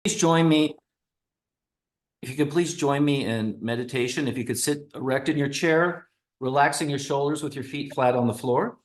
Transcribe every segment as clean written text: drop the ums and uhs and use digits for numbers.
Please join me. If you could please join me in meditation. If you could sit erect in your chair, relaxing your shoulders with your feet flat on the floor.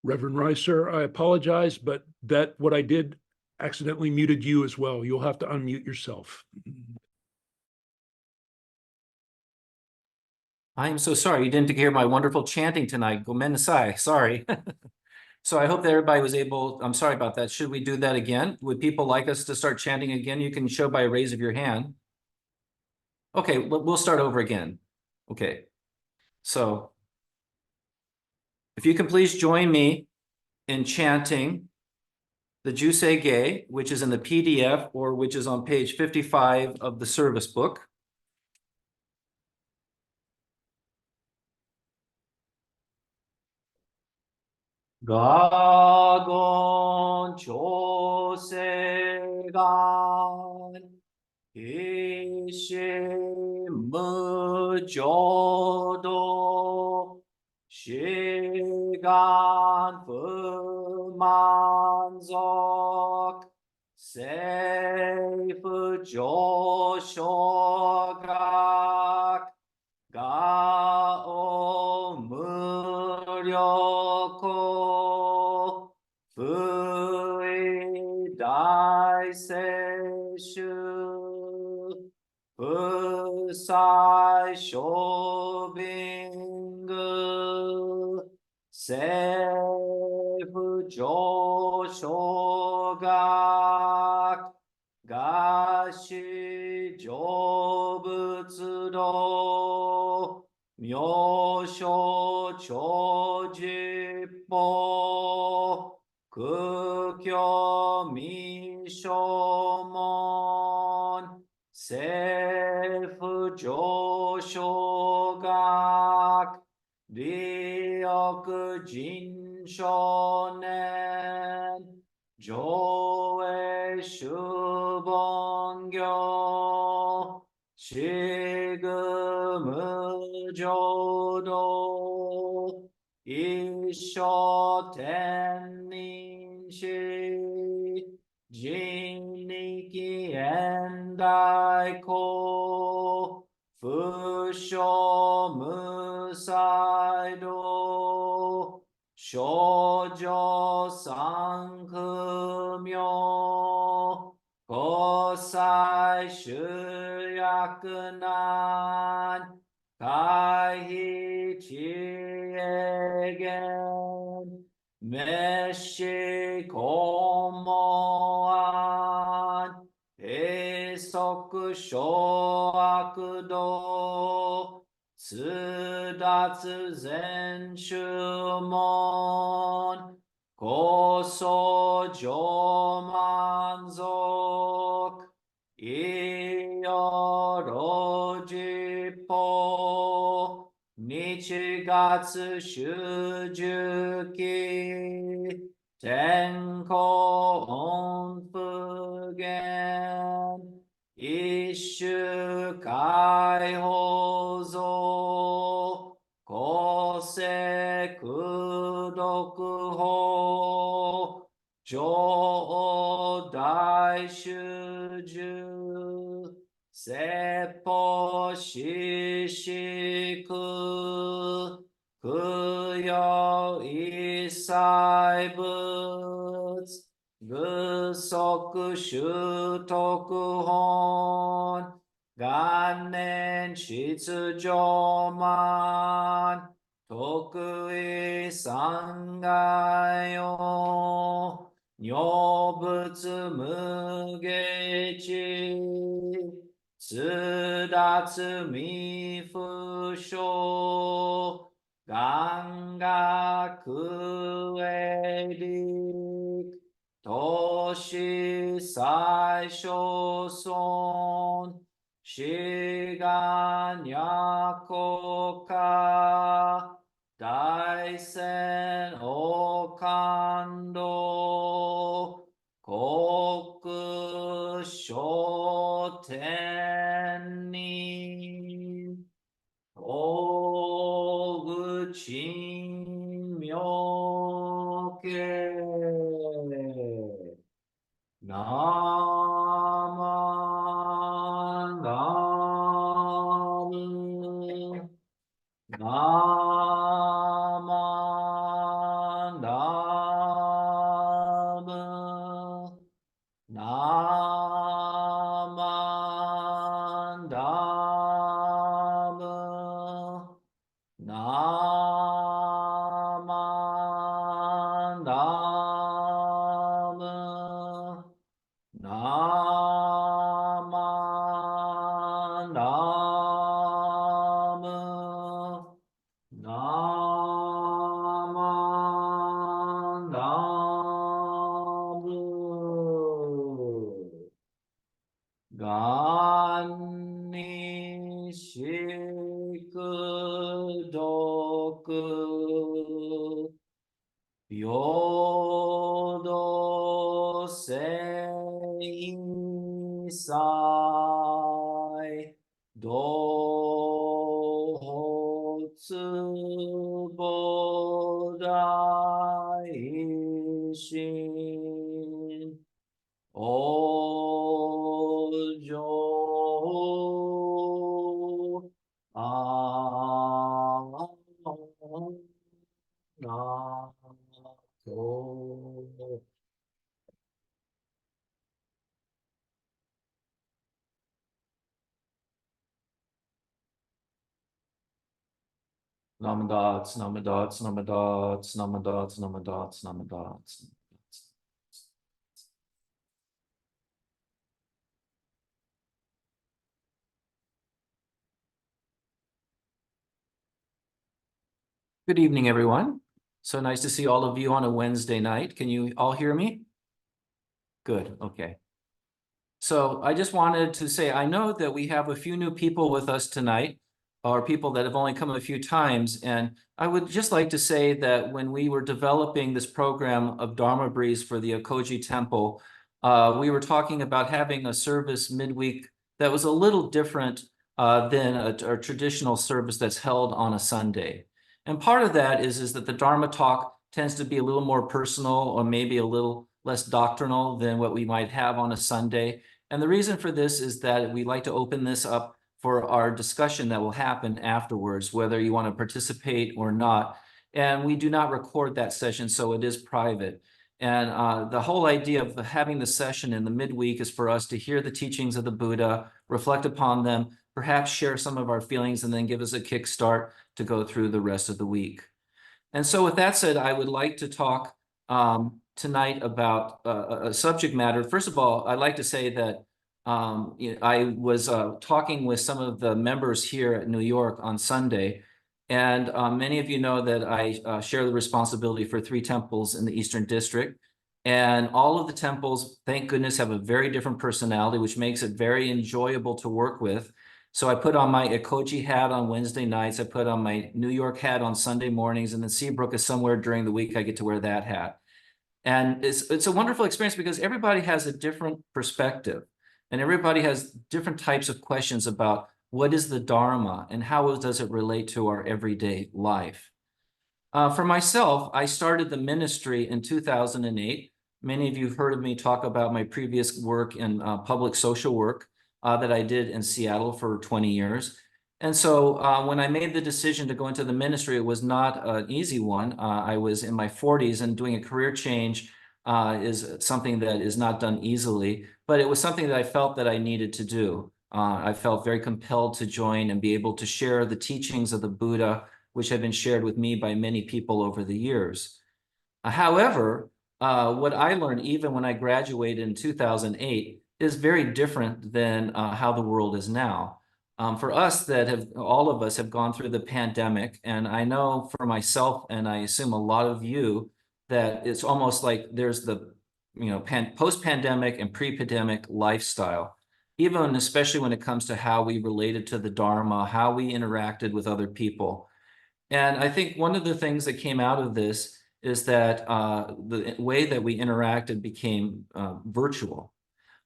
Reverend Reiser, I apologize, but what I did accidentally muted you as well. You'll have to unmute yourself. I am so sorry. You didn't hear my wonderful chanting tonight. Gomen nasai. Sorry. So I hope that everybody was able, I'm sorry about that. Should we do that again? Would people like us to start chanting again? You can show by a raise of your hand. Okay, we'll start over again. Okay. So if you can please join me in chanting the Jusei Ge, which is in the PDF or which is on page 55 of the service book. Gagon Chosegan Ishe Mujodo Shigan Fumanzok Seif Joshogak Gao Muryoko Fui Dai Seishu Fusai Shobingu Seifu Joshogak Gashi Jobutsudo Myosho Chojippo Kukyo Mishomon Seifu Joshogak Ryoku Jinshonen 上映主本行、しぐ無浄土、一生天人師、人力現代公、不詳無才道、少女三苦名、五歳集約難、回避知恵言、滅死公門案、閉塞小悪道、通達全宗門、高僧上満足、いよろじぽ、日月主樹期、天候音不言、一種解放像、公正功徳法、上大衆住、説法四く、供養一切物、具足習徳本、元年秩序満、得意三害用、女仏無下知、通達未不詳、願学営力、投資最小損、志願若国大仙王感動、国書天人、大口妙慶、ナマナム、ナマナム、ナマナム、ナマナム、ナマナム、ナマナム、願にしく読、平等性祭、同発菩提心、往生なと。Namadats, namadats, namadats, namadats, namadats, namadats. Good evening, everyone. So nice to see all of you on a Wednesday night. Can you all hear me? Good, okay. So I just wanted to say, I know that we have a few new people with us tonight. are people that have only come a few times. And I would just like to say that when we were developing this program of Dharma Breeze for the Ekoji Temple, we were talking about having a service midweek that was a little different than a traditional service that's held on a Sunday. And part of that is that the Dharma talk tends to be a little more personal or maybe a little less doctrinal than what we might have on a Sunday. And the reason for this is that we like to open this up for our discussion that will happen afterwards, whether you want to participate or not. And we do not record that session, so it is private. And the whole idea of having the session in the midweek is for us to hear the teachings of the Buddha, reflect upon them, perhaps share some of our feelings, and then give us a kickstart to go through the rest of the week. And so with that said, I would like to talk tonight about a subject matter. First of all, I'd like to say that I was talking with some of the members here at New York on Sunday, and many of you know that I share the responsibility for 3 temples in the Eastern District. And all of the temples, thank goodness, have a very different personality, which makes it very enjoyable to work with. So I put on my Ekoji hat on Wednesday nights. I put on my New York hat on Sunday mornings, and then Seabrook is somewhere during the week I get to wear that hat. And it's a wonderful experience because everybody has a different perspective, and everybody has different types of questions about what is the Dharma and how does it relate to our everyday life. For myself, I started the ministry in 2008. Many of you have heard of me talk about my previous work in public social work that I did in Seattle for 20 years. And so when I made the decision to go into the ministry, it was not an easy one. I was in my 40s, and doing a career change is something that is not done easily, but it was something that I felt that I needed to do. I felt very compelled to join and be able to share the teachings of the Buddha, which have been shared with me by many people over the years. However, what I learned even when I graduated in 2008 is very different than how the world is now. For us all of us have gone through the pandemic, and I know for myself, and I assume a lot of you, that it's almost like there's the post-pandemic and pre-pandemic lifestyle, even especially when it comes to how we related to the Dharma, how we interacted with other people. And I think one of the things that came out of this is that the way that we interacted became virtual.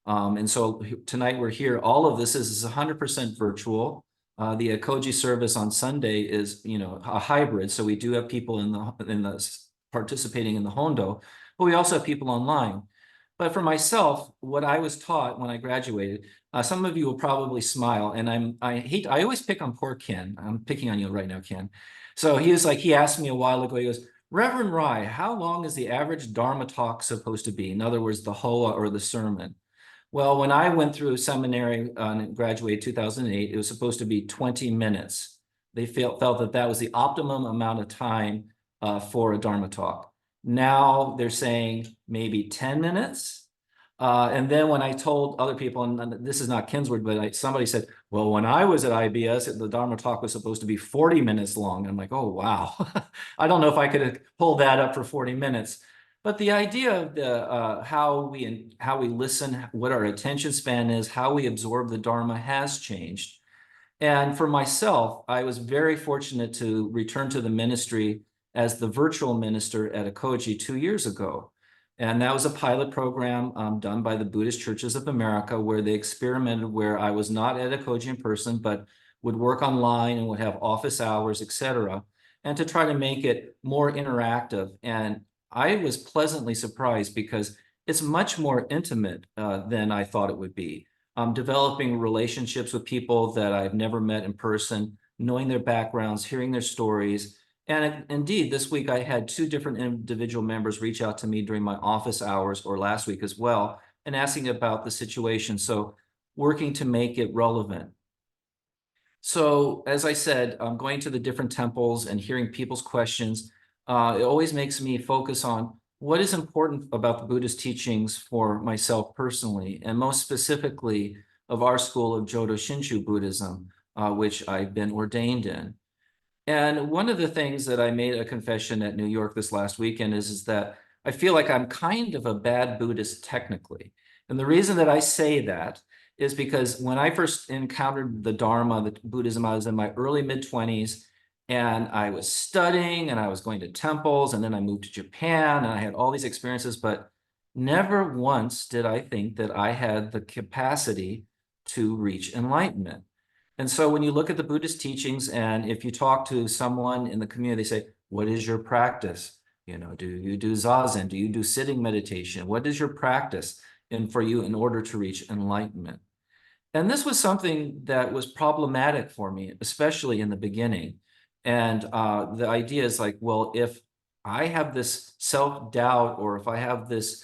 And so tonight we're here. All of this is 100% virtual. The Ekoji service on Sunday is, a hybrid. So we do have people in the participating in the Hondo, but we also have people online. But for myself, what I was taught when I graduated, some of you will probably smile, and I always pick on poor Ken. I'm picking on you right now, Ken. So he asked me a while ago, he goes, Reverend Rai, how long is the average Dharma talk supposed to be? In other words, the hoa or the sermon. Well, when I went through seminary and graduated 2008, it was supposed to be 20 minutes. They felt that that was the optimum amount of time for a Dharma talk. Now they're saying maybe 10 minutes. And then when I told other people, and this is not Ken's word, but somebody said, well, when I was at IBS, the Dharma talk was supposed to be 40 minutes long. And I'm like, oh, wow. I don't know if I could pull that up for 40 minutes. But the idea of how we listen, what our attention span is, how we absorb the Dharma has changed. And for myself, I was very fortunate to return to the ministry as the virtual minister at Ekoji 2 years ago. And that was a pilot program done by the Buddhist Churches of America, where they experimented where I was not at Ekoji in person, but would work online and would have office hours, etc., and to try to make it more interactive. And I was pleasantly surprised because it's much more intimate than I thought it would be. Developing relationships with people that I've never met in person, knowing their backgrounds, hearing their stories. And indeed, this week I had 2 different individual members reach out to me during my office hours, or last week as well, and asking about the situation. So working to make it relevant. So as I said, going to the different temples and hearing people's questions, it always makes me focus on what is important about the Buddhist teachings for myself personally, and most specifically of our school of Jodo Shinshu Buddhism, which I've been ordained in. And one of the things that I made a confession at New York this last weekend is that I feel like I'm kind of a bad Buddhist technically. And the reason that I say that is because when I first encountered the Dharma, the Buddhism, I was in my early mid-20s, and I was studying and I was going to temples, and then I moved to Japan and I had all these experiences, but never once did I think that I had the capacity to reach enlightenment. And so when you look at the Buddhist teachings, and if you talk to someone in the community, they say, what is your practice? You know, do you do zazen? Do you do sitting meditation? What is your practice for you in order to reach enlightenment? And this was something that was problematic for me, especially in the beginning. And the idea is like, well, if I have this self-doubt, or if I have this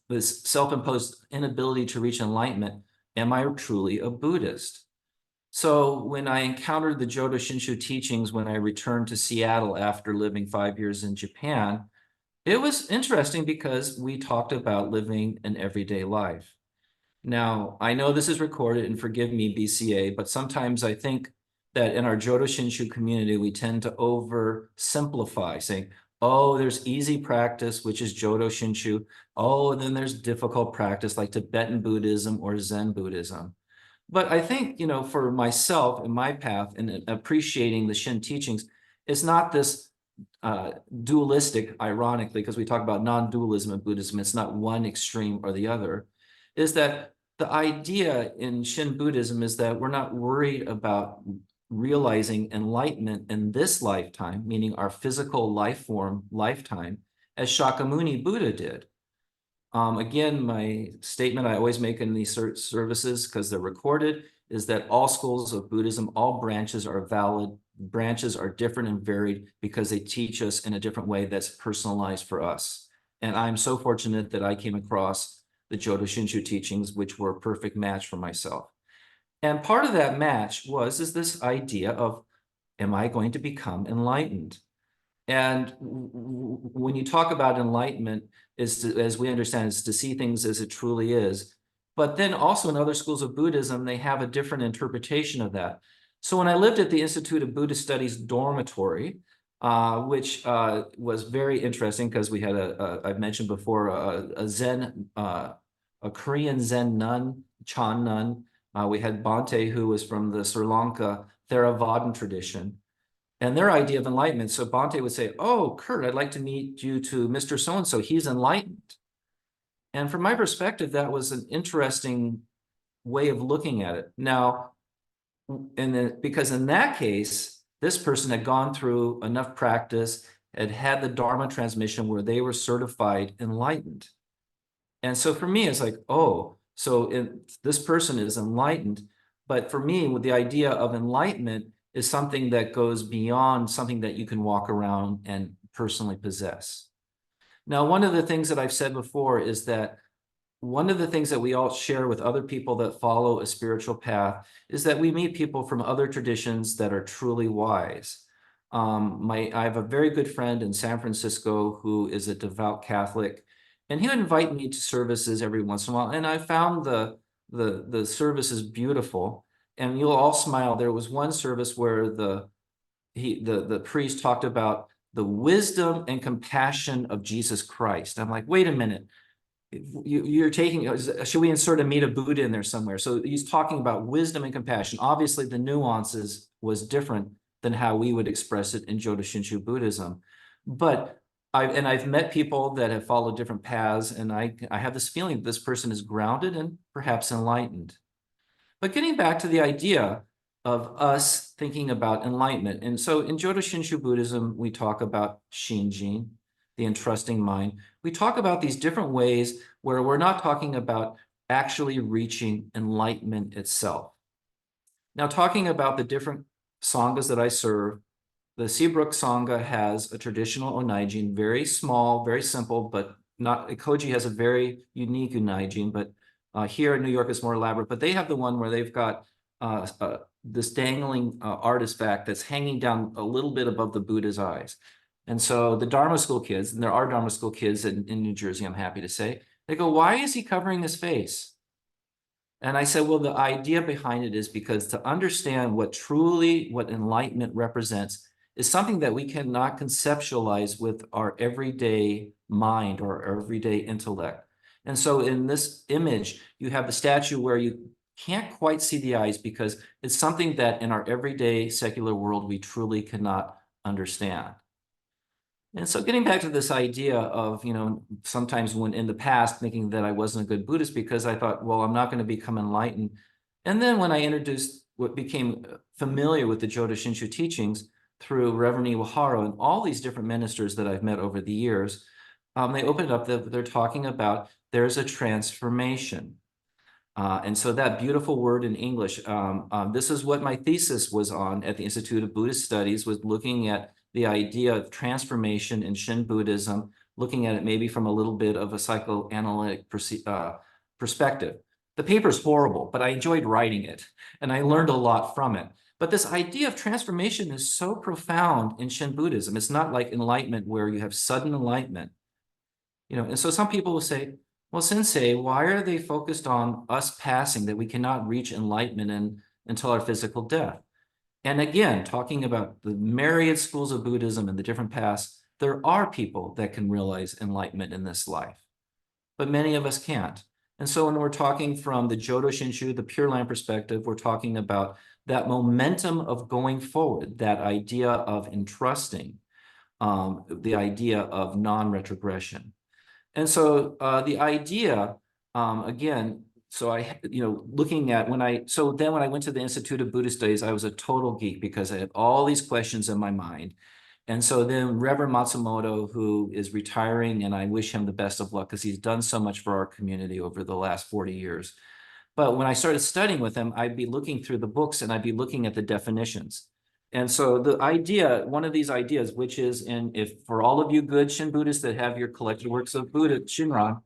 this self-imposed inability to reach enlightenment, am I truly a Buddhist? So when I encountered the Jodo Shinshu teachings, when I returned to Seattle after living 5 years in Japan, it was interesting because we talked about living an everyday life. Now, I know this is recorded, and forgive me, BCA, but sometimes I think that in our Jodo Shinshu community, we tend to oversimplify, saying, oh, there's easy practice, which is Jodo Shinshu. Oh, and then there's difficult practice like Tibetan Buddhism or Zen Buddhism. But I think, you know, for myself in my path and appreciating the Shin teachings, it's not this dualistic, ironically, because we talk about non-dualism in Buddhism, it's not one extreme or the other, is that the idea in Shin Buddhism is that we're not worried about realizing enlightenment in this lifetime, meaning our physical life form lifetime, as Shakyamuni Buddha did. Again, my statement I always make in these services, because they're recorded, is that all schools of Buddhism, all branches are valid. Branches are different and varied because they teach us in a different way that's personalized for us. And I'm so fortunate that I came across the Jodo Shinshu teachings, which were a perfect match for myself. And part of that match is this idea of, am I going to become enlightened? And when you talk about enlightenment, as we understand, is to see things as it truly is. But then also in other schools of Buddhism, they have a different interpretation of that. So when I lived at the Institute of Buddhist Studies dormitory, which was very interesting because we had I've mentioned before, a Zen, a Korean Zen nun, Chan nun. We had Bhante, who was from the Sri Lanka Theravadan tradition. And their idea of enlightenment, so Bhante would say, oh, Kurt, I'd like to meet you to Mr. So-and-so, he's enlightened. And from my perspective, that was an interesting way of looking at it. Now, because in that case, this person had gone through enough practice, had the Dharma transmission where they were certified enlightened. And so for me, it's like, oh, so this person is enlightened. But for me, with the idea of enlightenment is something that goes beyond something that you can walk around and personally possess. Now, one of the things that I've said before is that one of the things that we all share with other people that follow a spiritual path is that we meet people from other traditions that are truly wise. I have a very good friend in San Francisco who is a devout Catholic, and he would invite me to services every once in a while, and I found the services beautiful. And you'll all smile. There was one service where the priest talked about the wisdom and compassion of Jesus Christ. I'm like, wait a minute. You're taking, should we insert a meat of Buddha in there somewhere? So he's talking about wisdom and compassion. Obviously, the nuances was different than how we would express it in Jodo Shinshu Buddhism. But I've met people that have followed different paths, and I have this feeling that this person is grounded and perhaps enlightened. But getting back to the idea of us thinking about enlightenment. And so in Jodo Shinshu Buddhism, we talk about Shinjin, the entrusting mind. We talk about these different ways where we're not talking about actually reaching enlightenment itself. Now, talking about the different sanghas that I serve, the Seabrook Sangha has a traditional onaijin, very small, very simple, but not, Ekoji has a very unique onaijin, but here in New York, it's more elaborate, but they have the one where they've got this dangling artifact that's hanging down a little bit above the Buddha's eyes. And so the Dharma school kids, and there are Dharma school kids in New Jersey, I'm happy to say, they go, why is he covering his face? And I said, well, the idea behind it is because to understand what enlightenment represents is something that we cannot conceptualize with our everyday mind or our everyday intellect. And so in this image, you have the statue where you can't quite see the eyes because it's something that in our everyday secular world, we truly cannot understand. And so getting back to this idea of, sometimes when in the past thinking that I wasn't a good Buddhist because I thought, well, I'm not going to become enlightened. And then when I introduced what became familiar with the Jodo Shinshu teachings through Reverend Iwahara and all these different ministers that I've met over the years, they opened up that they're talking about there's a transformation. And so that beautiful word in English, this is what my thesis was on at the Institute of Buddhist Studies, was looking at the idea of transformation in Shin Buddhism, looking at it maybe from a little bit of a psychoanalytic perspective. The paper's horrible, but I enjoyed writing it, and I learned a lot from it. But this idea of transformation is so profound in Shin Buddhism. It's not like enlightenment where you have sudden enlightenment. And so some people will say, well, Sensei, why are they focused on us passing, that we cannot reach enlightenment until our physical death? And again, talking about the myriad schools of Buddhism and the different paths, there are people that can realize enlightenment in this life, but many of us can't. And so when we're talking from the Jodo Shinshu, the Pure Land perspective, we're talking about that momentum of going forward, that idea of entrusting, the idea of non-retrogression. And so the idea, again, so looking at when I went to the Institute of Buddhist Studies, I was a total geek because I had all these questions in my mind. And so then Reverend Matsumoto, who is retiring, and I wish him the best of luck because he's done so much for our community over the last 40 years. But when I started studying with him, I'd be looking through the books and I'd be looking at the definitions. And so the idea, one of these ideas, which is if for all of you good Shin Buddhists that have your collected works of Buddha, Shinran,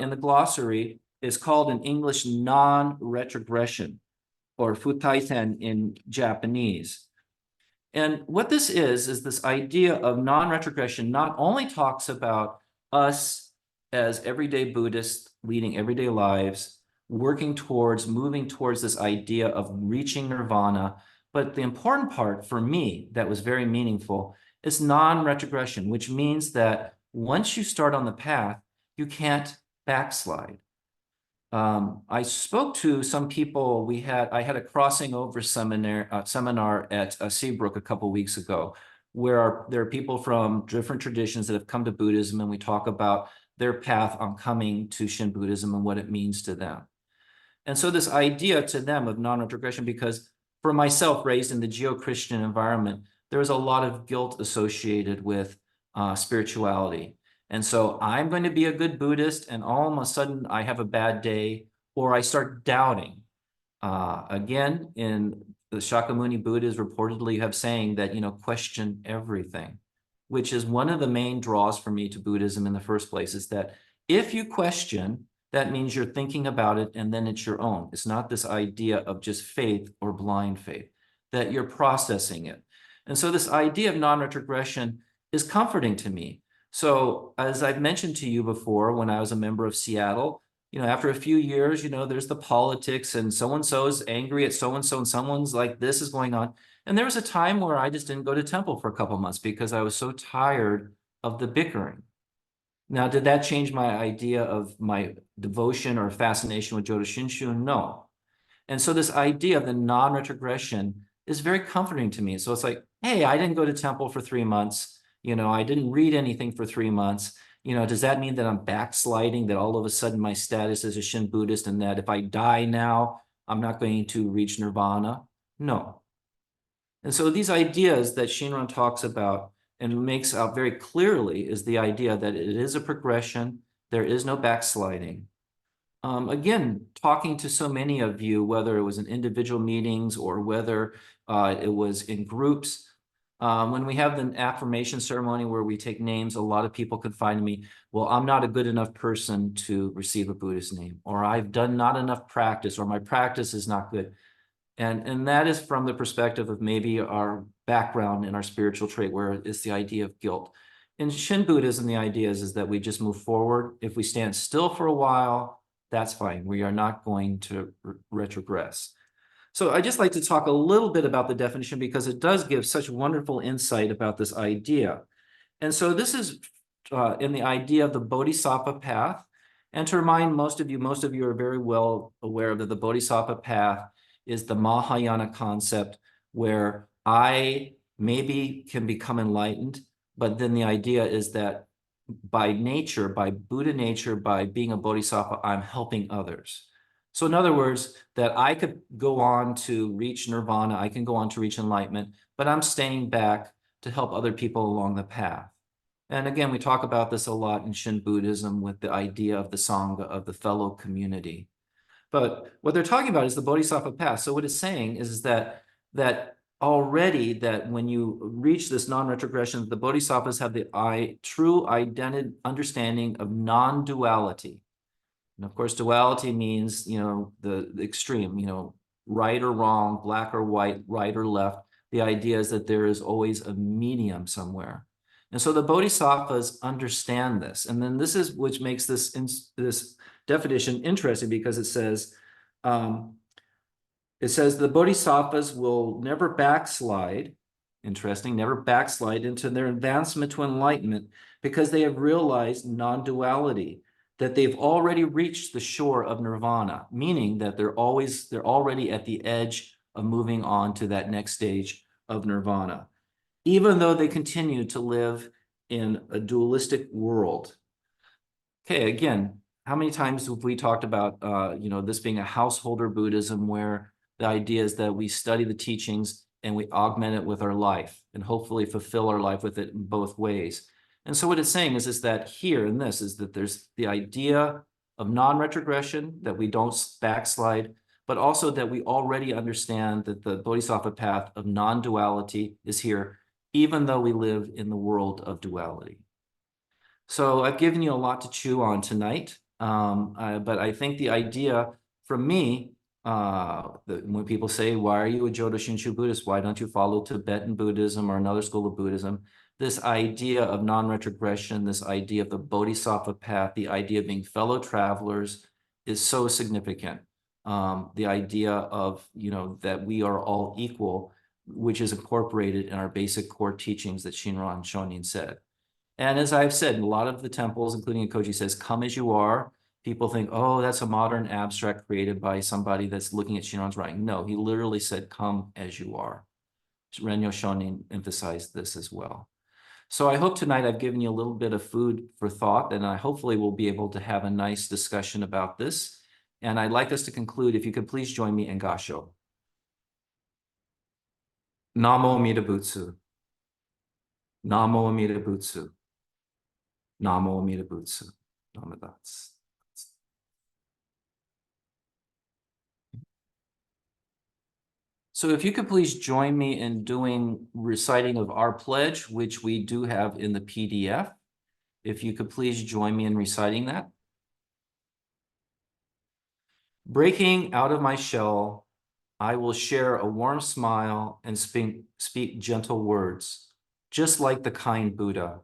in the glossary, is called in English non-retrogression, or futaiten in Japanese. And what this is this idea of non-retrogression not only talks about us as everyday Buddhists leading everyday lives, moving towards this idea of reaching nirvana, but the important part for me that was very meaningful is non-retrogression, which means that once you start on the path, you can't backslide. I spoke to some people. I had a crossing over seminar at Seabrook a couple weeks ago, where there are people from different traditions that have come to Buddhism, and we talk about their path on coming to Shin Buddhism and what it means to them. And so this idea to them of non-retrogression, because for myself, raised in the Geo-Christian environment, there was a lot of guilt associated with spirituality. And so I'm going to be a good Buddhist, and all of a sudden I have a bad day, or I start doubting. Again, in the Shakyamuni Buddhas reportedly have saying that, question everything, which is one of the main draws for me to Buddhism in the first place, is that if you question, that means you're thinking about it and then it's your own. It's not this idea of just faith or blind faith, that you're processing it. And so this idea of non-retrogression is comforting to me. So as I've mentioned to you before, when I was a member of Seattle, after a few years, there's the politics and so-and-so is angry at so-and-so and someone's like, this is going on. And there was a time where I just didn't go to temple for a couple of months because I was so tired of the bickering. Now, did that change my idea of my devotion or fascination with Jodo Shinshu? No. And so this idea of the non-retrogression is very comforting to me. So it's like, hey, I didn't go to temple for 3 months. I didn't read anything for 3 months. Does that mean that I'm backsliding, that all of a sudden my status as a Shin Buddhist and that if I die now, I'm not going to reach nirvana? No. And so these ideas that Shinran talks about and makes out very clearly is the idea that it is a progression. There is no backsliding. Again, talking to so many of you, whether it was in individual meetings or whether it was in groups, when we have the affirmation ceremony where we take names, a lot of people could find me, well, I'm not a good enough person to receive a Buddhist name, or I've done not enough practice, or my practice is not good. And that is from the perspective of maybe our background in our spiritual trait, where it's the idea of guilt. In Shin Buddhism, the idea is that we just move forward. If we stand still for a while, that's fine. We are not going to retrogress. So I just like to talk a little bit about the definition because it does give such wonderful insight about this idea. And so this is in the idea of the Bodhisattva path. And to remind most of you are very well aware that the Bodhisattva path is the Mahayana concept where I maybe can become enlightened, but then the idea is that by nature, by Buddha nature, by being a Bodhisattva, I'm helping others. So in other words, that I could go on to reach nirvana, I can go on to reach enlightenment, but I'm staying back to help other people along the path. And again, we talk about this a lot in Shin Buddhism with the idea of the Sangha, of the fellow community. But what they're talking about is the Bodhisattva path. So what it's saying is that already that when you reach this non-retrogression, the Bodhisattvas have the true identity understanding of non-duality. And of course, duality means, the extreme, right or wrong, black or white, right or left. The idea is that there is always a medium somewhere. And so the Bodhisattvas understand this. And then this is which makes this definition interesting because it says the Bodhisattvas will never backslide, interesting, never backslide into their advancement to enlightenment because they have realized non-duality, that they've already reached the shore of nirvana, meaning that they're already at the edge of moving on to that next stage of nirvana, even though they continue to live in a dualistic world. Okay, again, how many times have we talked about, this being a householder Buddhism where the idea is that we study the teachings and we augment it with our life and hopefully fulfill our life with it in both ways. And so what it's saying is that here in this is that there's the idea of non-retrogression, that we don't backslide, but also that we already understand that the Bodhisattva path of non-duality is here, even though we live in the world of duality. So I've given you a lot to chew on tonight, but I think the idea from me, when people say, why are you a Jodo Shinshu Buddhist? Why don't you follow Tibetan Buddhism or another school of Buddhism? This idea of non-retrogression, this idea of the Bodhisattva path, the idea of being fellow travelers is so significant. The idea of, that we are all equal, which is incorporated in our basic core teachings that Shinran Shonin said. And as I've said, a lot of the temples, including Ekoji, says, come as you are. People think, oh, that's a modern abstract created by somebody that's looking at Shinran's writing. No, he literally said, come as you are. Renyo Shonin emphasized this as well. So I hope tonight I've given you a little bit of food for thought, and I hopefully will be able to have a nice discussion about this. And I'd like us to conclude, if you could please join me in Gasho. Namo Amida Butsu. Namo Amida Butsu. Namo Amida Butsu. Namadats. So if you could please join me in doing reciting of our pledge, which we do have in the PDF. If you could please join me in reciting that. Breaking out of my shell, I will share a warm smile and speak gentle words, just like the kind Buddha.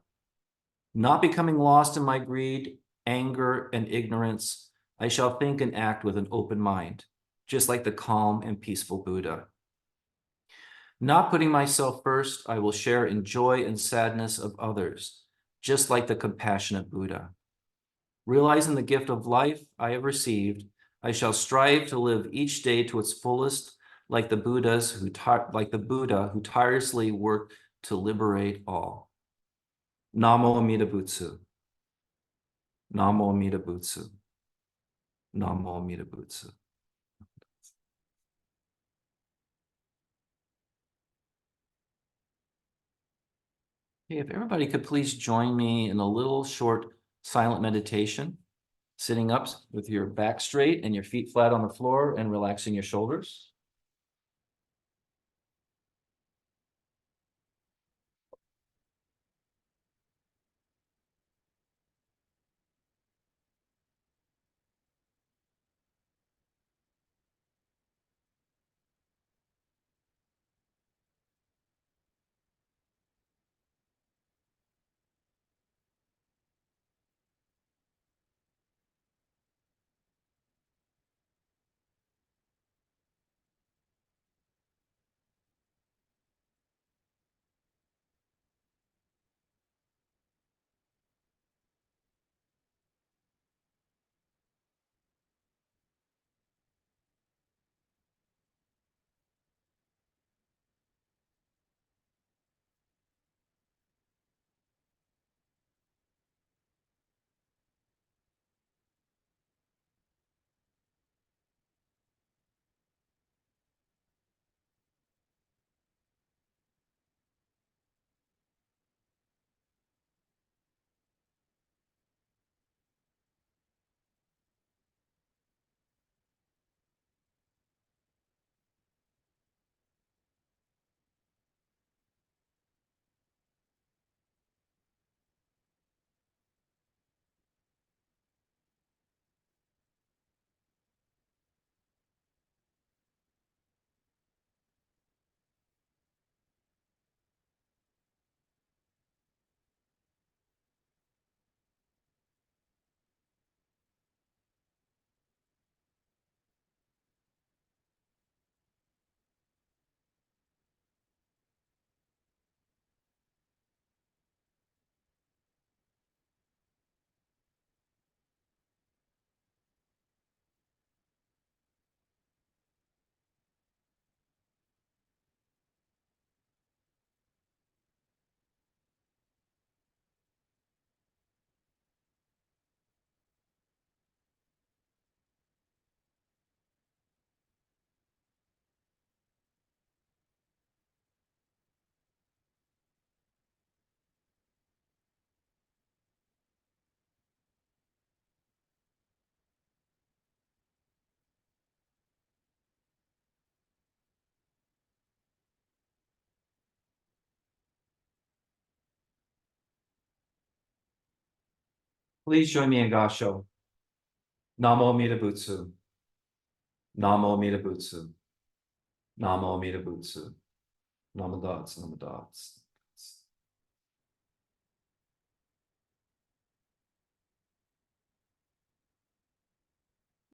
Not becoming lost in my greed, anger, and ignorance, I shall think and act with an open mind, just like the calm and peaceful Buddha. Not putting myself first, I will share in joy and sadness of others, just like the compassionate Buddha. Realizing the gift of life I have received, I shall strive to live each day to its fullest, like the Buddha who tirelessly worked to liberate all. Namo Amida Butsu. Namo Amida Butsu. Namo Amida Butsu. Okay, if everybody could please join me in a little short silent meditation, sitting up with your back straight and your feet flat on the floor and relaxing your shoulders. Please join me in Gasho. Namo Amida Butsu. Namo Amida Butsu. Namo Amida Butsu. Namo Dots, Namo Dots.